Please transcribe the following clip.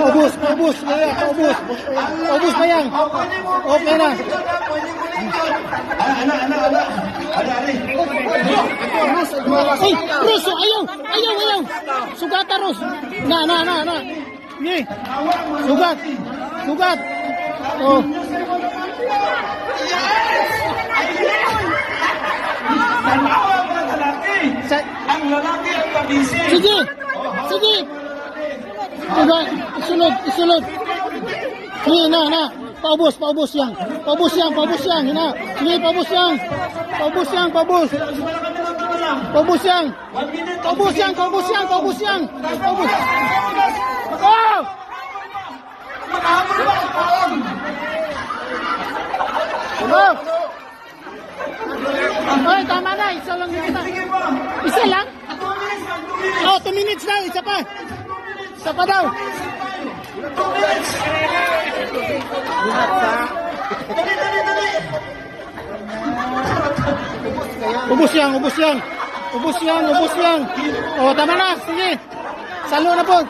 Paubos. Kaya, paubos. Paubos pa yan. Okay na. Ay, Ros, ayaw. Sugata, Ros. Na. Sige. Sugat. Oh. Ang lalaki ang pabisi. Sige. Isunod. Sige, na. Paubos yang. Na. Sige, paubos yang. Paubos yang. Oh! Oh! Ay, tama na. Isa lang yun. Isa lang? Oh, 2 minutes na. Isa pa daw. 2 minutes. Ubus yang. Oh, tama na. Sige. Salo na po.